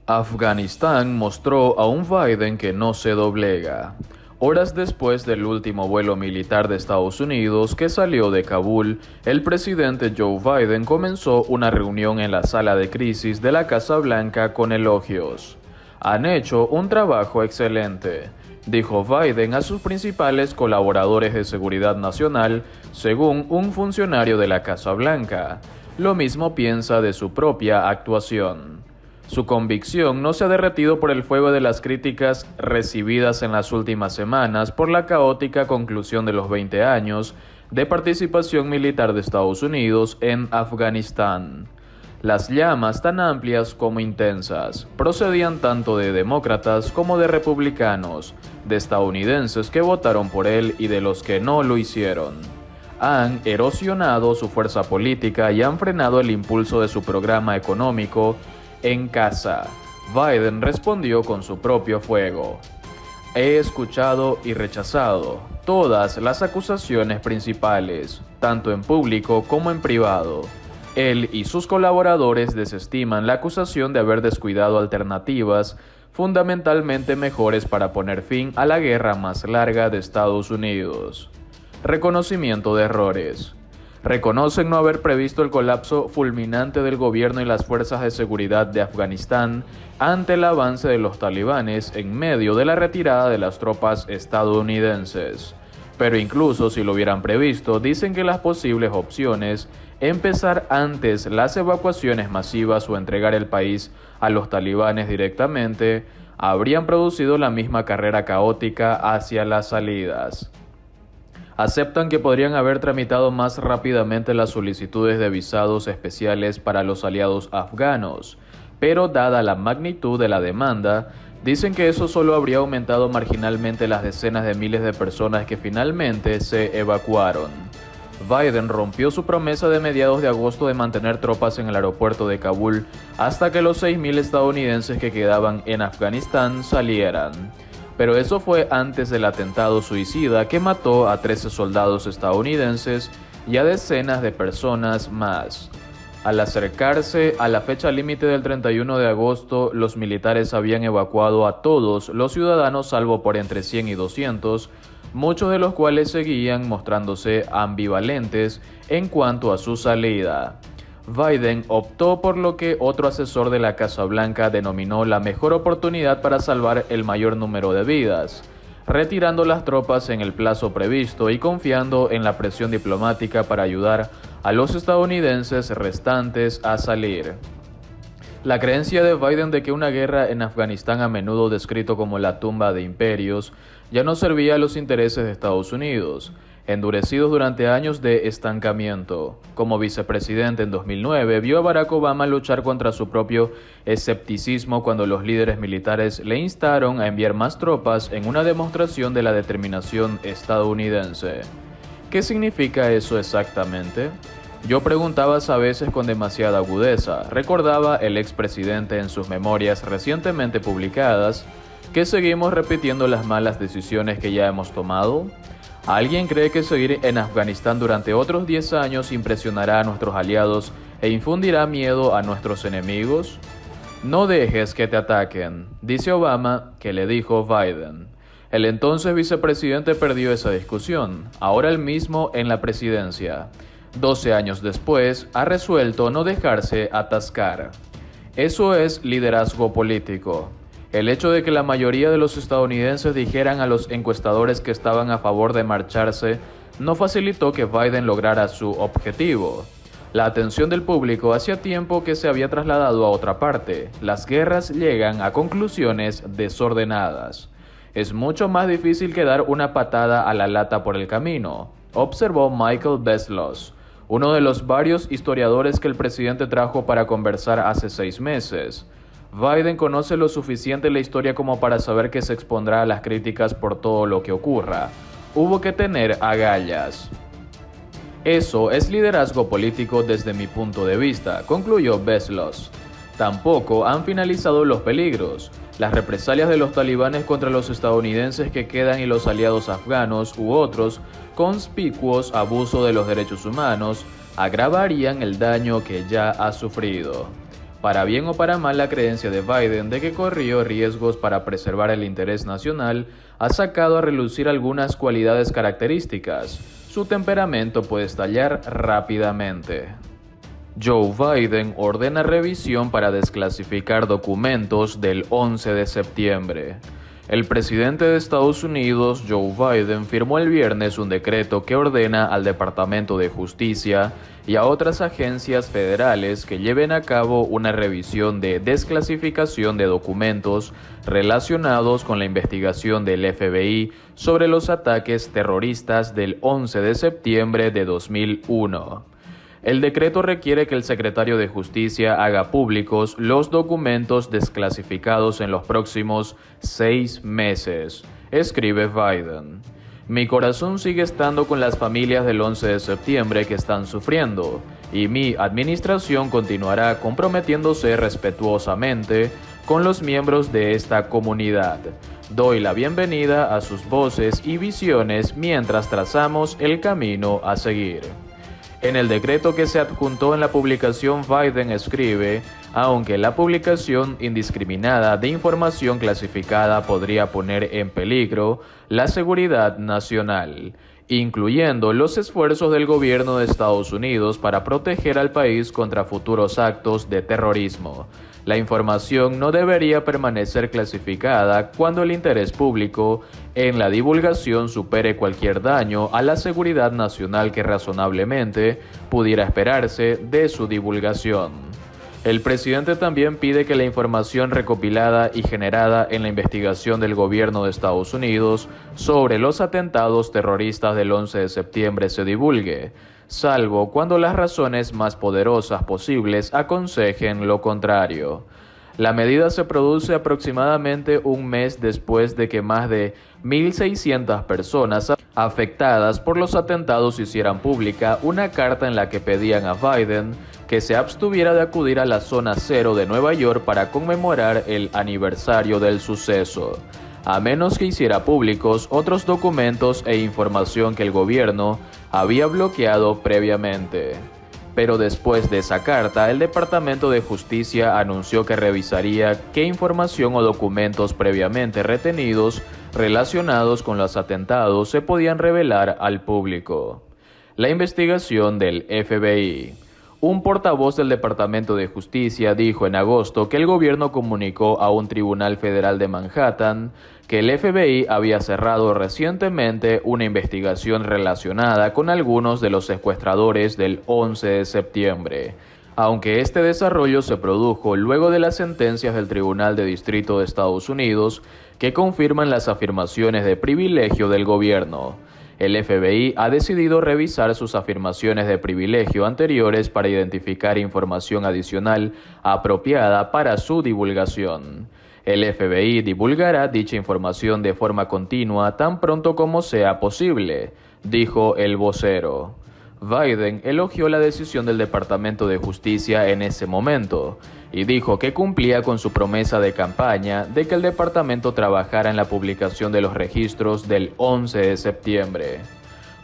Afganistán mostró a un Biden que no se doblega. Horas después del último vuelo militar de Estados Unidos que salió de Kabul, el presidente Joe Biden comenzó una reunión en la sala de crisis de la Casa Blanca con elogios. Han hecho un trabajo excelente, dijo Biden a sus principales colaboradores de seguridad nacional, según un funcionario de la Casa Blanca. Lo mismo piensa de su propia actuación. Su convicción no se ha derretido por el fuego de las críticas recibidas en las últimas semanas por la caótica conclusión de los 20 años de participación militar de Estados Unidos en Afganistán. Las llamas, tan amplias como intensas, procedían tanto de demócratas como de republicanos, de estadounidenses que votaron por él y de los que no lo hicieron. Han erosionado su fuerza política y han frenado el impulso de su programa económico en casa. Biden respondió con su propio fuego. He escuchado y rechazado todas las acusaciones principales, tanto en público como en privado. Él y sus colaboradores desestiman la acusación de haber descuidado alternativas fundamentalmente mejores para poner fin a la guerra más larga de Estados Unidos. Reconocimiento de errores. Reconocen no haber previsto el colapso fulminante del gobierno y las fuerzas de seguridad de Afganistán ante el avance de los talibanes en medio de la retirada de las tropas estadounidenses. Pero incluso si lo hubieran previsto, dicen que las posibles opciones, empezar antes las evacuaciones masivas o entregar el país a los talibanes directamente, habrían producido la misma carrera caótica hacia las salidas. Aceptan que podrían haber tramitado más rápidamente las solicitudes de visados especiales para los aliados afganos, pero dada la magnitud de la demanda, dicen que eso solo habría aumentado marginalmente las decenas de miles de personas que finalmente se evacuaron. Biden rompió su promesa de mediados de agosto de mantener tropas en el aeropuerto de Kabul hasta que los 6.000 estadounidenses que quedaban en Afganistán salieran. Pero eso fue antes del atentado suicida que mató a 13 soldados estadounidenses y a decenas de personas más. Al acercarse a la fecha límite del 31 de agosto, los militares habían evacuado a todos los ciudadanos salvo por entre 100 y 200, muchos de los cuales seguían mostrándose ambivalentes en cuanto a su salida. Biden optó por lo que otro asesor de la Casa Blanca denominó la mejor oportunidad para salvar el mayor número de vidas, retirando las tropas en el plazo previsto y confiando en la presión diplomática para ayudar a los estadounidenses restantes a salir. La creencia de Biden de que una guerra en Afganistán, a menudo descrito como la tumba de imperios, ya no servía a los intereses de Estados Unidos, endurecidos durante años de estancamiento. Como vicepresidente en 2009, vio a Barack Obama luchar contra su propio escepticismo cuando los líderes militares le instaron a enviar más tropas en una demostración de la determinación estadounidense. ¿Qué significa eso exactamente? Yo preguntaba a veces con demasiada agudeza, recordaba el expresidente en sus memorias recientemente publicadas, ¿que seguimos repitiendo las malas decisiones que ya hemos tomado? ¿Alguien cree que seguir en Afganistán durante otros 10 años impresionará a nuestros aliados e infundirá miedo a nuestros enemigos? No dejes que te ataquen, dice Obama, que le dijo Biden. El entonces vicepresidente perdió esa discusión, ahora él mismo en la presidencia. 12 años después, ha resuelto no dejarse atascar. Eso es liderazgo político. El hecho de que la mayoría de los estadounidenses dijeran a los encuestadores que estaban a favor de marcharse no facilitó que Biden lograra su objetivo. La atención del público hacía tiempo que se había trasladado a otra parte. Las guerras llegan a conclusiones desordenadas. Es mucho más difícil que dar una patada a la lata por el camino, observó Michael Beschloss, uno de los varios historiadores que el presidente trajo para conversar hace 6 meses. Biden conoce lo suficiente la historia como para saber que se expondrá a las críticas por todo lo que ocurra. Hubo que tener agallas. Eso es liderazgo político desde mi punto de vista, concluyó Beschloss. Tampoco han finalizado los peligros. Las represalias de los talibanes contra los estadounidenses que quedan y los aliados afganos u otros conspicuos abuso de los derechos humanos agravarían el daño que ya ha sufrido. Para bien o para mal, la creencia de Biden de que corrió riesgos para preservar el interés nacional ha sacado a relucir algunas cualidades características. Su temperamento puede estallar rápidamente. Joe Biden ordena revisión para desclasificar documentos del 11 de septiembre. El presidente de Estados Unidos, Joe Biden, firmó el viernes un decreto que ordena al Departamento de Justicia y a otras agencias federales que lleven a cabo una revisión de desclasificación de documentos relacionados con la investigación del FBI sobre los ataques terroristas del 11 de septiembre de 2001. El decreto requiere que el secretario de Justicia haga públicos los documentos desclasificados en los próximos 6 meses, escribe Biden. Mi corazón sigue estando con las familias del 11 de septiembre que están sufriendo, y mi administración continuará comprometiéndose respetuosamente con los miembros de esta comunidad. Doy la bienvenida a sus voces y visiones mientras trazamos el camino a seguir. En el decreto que se adjuntó en la publicación, Biden escribe: aunque la publicación indiscriminada de información clasificada podría poner en peligro la seguridad nacional, incluyendo los esfuerzos del gobierno de Estados Unidos para proteger al país contra futuros actos de terrorismo, la información no debería permanecer clasificada cuando el interés público en la divulgación supere cualquier daño a la seguridad nacional que razonablemente pudiera esperarse de su divulgación. El presidente también pide que la información recopilada y generada en la investigación del gobierno de Estados Unidos sobre los atentados terroristas del 11 de septiembre se divulgue, salvo cuando las razones más poderosas posibles aconsejen lo contrario. La medida se produce aproximadamente un mes después de que más de 1.600 personas afectadas por los atentados hicieran pública una carta en la que pedían a Biden que se abstuviera de acudir a la zona cero de Nueva York para conmemorar el aniversario del suceso, a menos que hiciera públicos otros documentos e información que el gobierno había bloqueado previamente. Pero después de esa carta, el Departamento de Justicia anunció que revisaría qué información o documentos previamente retenidos relacionados con los atentados se podían revelar al público. La investigación del FBI. Un portavoz del Departamento de Justicia dijo en agosto que el gobierno comunicó a un tribunal federal de Manhattan que el FBI había cerrado recientemente una investigación relacionada con algunos de los secuestradores del 11 de septiembre, aunque este desarrollo se produjo luego de las sentencias del Tribunal de Distrito de Estados Unidos que confirman las afirmaciones de privilegio del gobierno. El FBI ha decidido revisar sus afirmaciones de privilegio anteriores para identificar información adicional apropiada para su divulgación. El FBI divulgará dicha información de forma continua tan pronto como sea posible, dijo el vocero. Biden elogió la decisión del Departamento de Justicia en ese momento y dijo que cumplía con su promesa de campaña de que el departamento trabajara en la publicación de los registros del 11 de septiembre.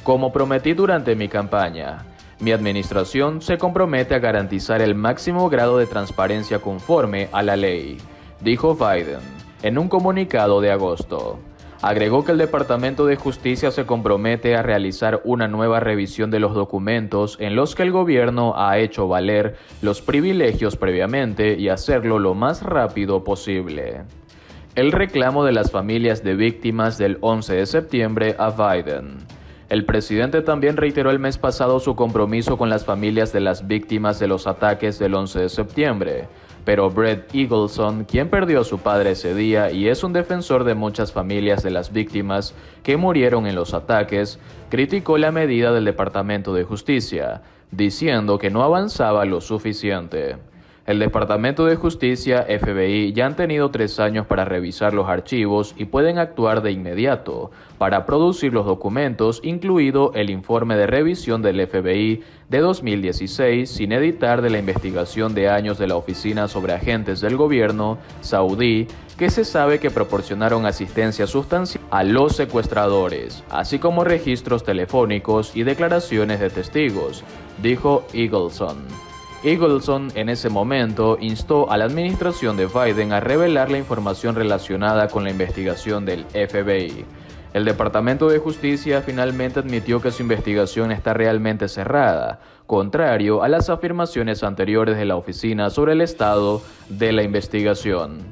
Como prometí durante mi campaña, mi administración se compromete a garantizar el máximo grado de transparencia conforme a la ley, dijo Biden en un comunicado de agosto. Agregó que el Departamento de Justicia se compromete a realizar una nueva revisión de los documentos en los que el gobierno ha hecho valer los privilegios previamente y hacerlo lo más rápido posible. El reclamo de las familias de víctimas del 11 de septiembre a Biden. El presidente también reiteró el mes pasado su compromiso con las familias de las víctimas de los ataques del 11 de septiembre, pero Bret Eagleson, quien perdió a su padre ese día y es un defensor de muchas familias de las víctimas que murieron en los ataques, criticó la medida del Departamento de Justicia, diciendo que no avanzaba lo suficiente. El Departamento de Justicia, FBI, ya han tenido 3 años para revisar los archivos y pueden actuar de inmediato para producir los documentos, incluido el informe de revisión del FBI de 2016, sin editar, de la investigación de años de la Oficina sobre Agentes del Gobierno saudí, que se sabe que proporcionaron asistencia sustancial a los secuestradores, así como registros telefónicos y declaraciones de testigos, dijo Eagleson. Eagleson en ese momento instó a la administración de Biden a revelar la información relacionada con la investigación del FBI. El Departamento de Justicia finalmente admitió que su investigación está realmente cerrada, contrario a las afirmaciones anteriores de la oficina sobre el estado de la investigación.